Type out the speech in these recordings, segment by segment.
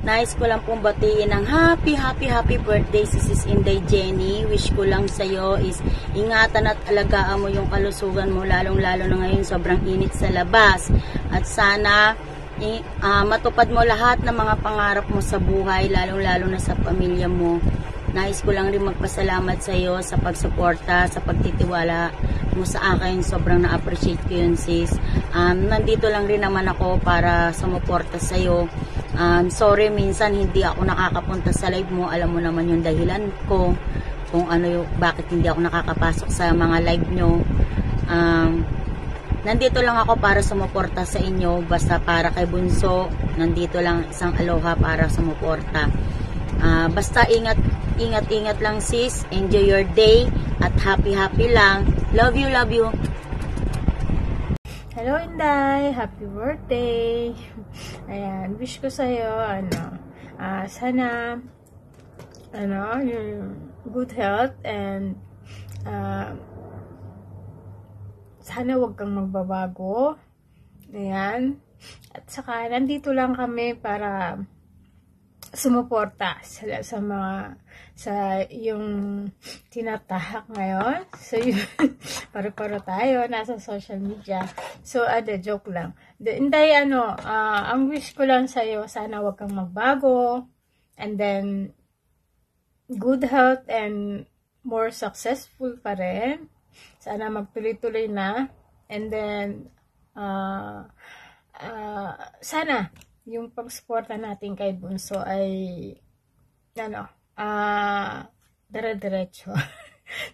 Nais ko lang pong batiin ng happy birthday Sis Inday Jenny. Wish ko lang sa'yo is ingatan at alagaan mo yung kalusugan mo, lalong-lalo na ngayon sobrang init sa labas. At sana matupad mo lahat ng mga pangarap mo sa buhay, lalong-lalo na sa pamilya mo. Nais ko lang rin magpasalamat sa iyo sa pagsuporta, sa pagtitiwala mo sa akin. Sobrang na-appreciate ko yun, sis. Nandito lang rin naman ako para sumuporta sa iyo. Sorry, minsan hindi ako nakakapunta sa live mo. Alam mo naman yung dahilan ko kung ano bakit hindi ako nakakapasok sa mga live nyo. Nandito lang ako para sumuporta sa inyo. Basta para kay Bunso, nandito lang isang aloha para sumuporta. Basta ingat lang, sis. Enjoy your day at happy lang. Love you. Hello, Inday. Happy birthday. Ayan, wish ko sa'yo, sana, yung good health and, sana wag kang magbabago. Ayan. At saka, nandito lang kami para sumuporta sa yung tinatahak ngayon. So, paro-paro tayo, nasa social media. So, joke lang. Hindi, ang wish ko lang sa'yo, sana wag kang magbago. And then, good health and more successful pa rin. Sana magtuloy-tuloy na. And then, sana, yung pagsuporta natin kay Bunso ay dire-diretso.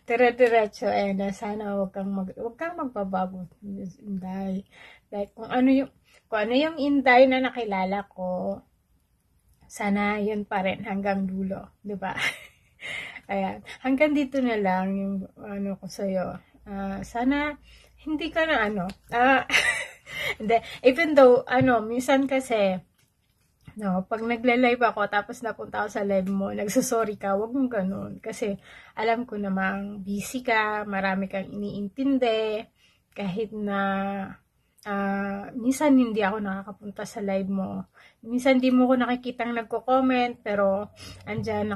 Dire-diretso, and sana wag kang magbabago, Inday. Like kung ano yung Inday na nakilala ko, sana yun pa rin hanggang dulo, 'di ba? Ayan, hanggang dito na lang yung ko sa'yo. Sana hindi ka na hindi, even though, minsan kasi, pag nagle-live ako, tapos napunta ako sa live mo, nagsasorry ka, wag mong ganun. Kasi, alam ko namang busy ka, marami kang iniintindi, kahit na, minsan hindi ako nakakapunta sa live mo. Minsan di mo ko nakikitang nagko-comment, pero andyan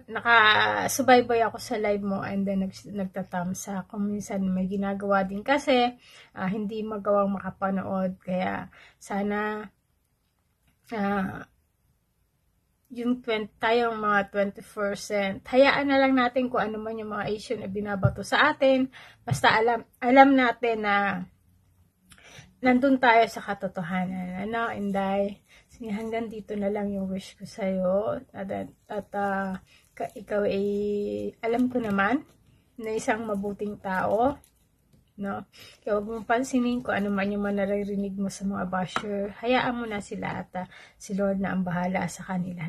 nakasubaybay ako sa live mo, and then nagtatamsa. Kung minsan may ginagawa din kasi hindi magawang makapanood, kaya sana yung tayong mga 20%, hayaan na lang natin kung ano man yung mga issue na binabato sa atin. Basta alam natin na nandun tayo sa katotohanan. Inday? Sige, hanggang dito na lang yung wish ko sa'yo. At ikaw ay, alam ko naman, na isang mabuting tao. Kaya huwag mong pansinin kung ano man yung naririnig mo sa mga basher. Hayaan mo na sila at si Lord na ang bahala sa kanila.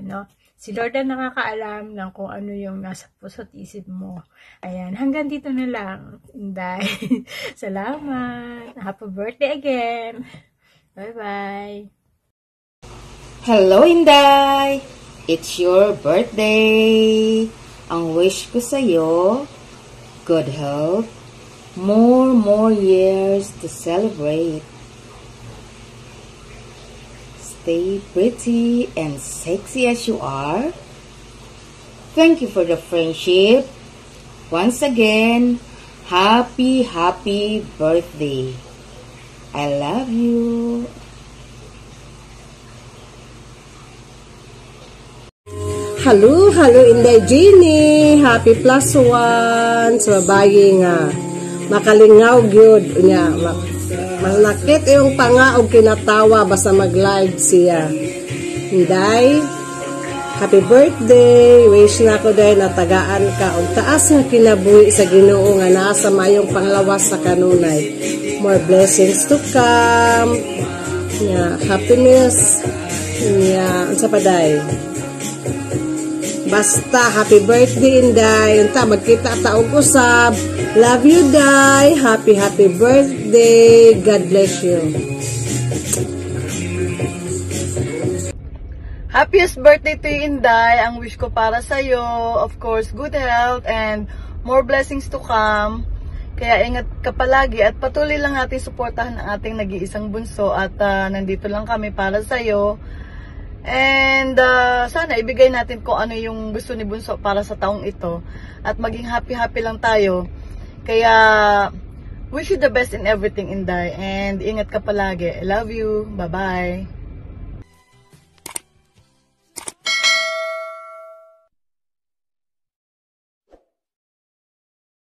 Si Lord ang nakakaalam ng kung ano yung nasa puso't isip mo. Ayan, hanggang dito na lang, Inday. Salamat. Happy birthday again. Bye-bye. Hello, Inday! It's your birthday! Ang wish ko sa'yo, good health, more years to celebrate. Stay pretty and sexy as you are. Thank you for the friendship. Once again, happy birthday. I love you. Hello, Inday Jenny. Happy +1. So, bayi nga. Makalingaw gyud unya. Malakit yung pangaog kinatawa basta mag-live siya. Inday, happy birthday. Wish na ko dahil natagaan ka. Og taas nga kinabuhi sa Ginoo nga nasa mayong panglawas sa kanunay. More blessings to come. Happiness. Unsa pa day? Basta, happy birthday, Inday. Unta, magkita taog usab. Love you, Day. Happy birthday. God bless you. Happiest birthday to you, Inday. Ang wish ko para sa'yo, of course, good health and more blessings to come. Kaya ingat ka palagi at patuloy lang natin suportahan ang ating nag-iisang bunso at nandito lang kami para sa'yo. And sana ibigay natin kung ano yung gusto ni Bunso para sa taong ito. At maging happy-happy lang tayo. Kaya, wish you the best in everything, Inday. And ingat ka palagi. I love you. Bye-bye.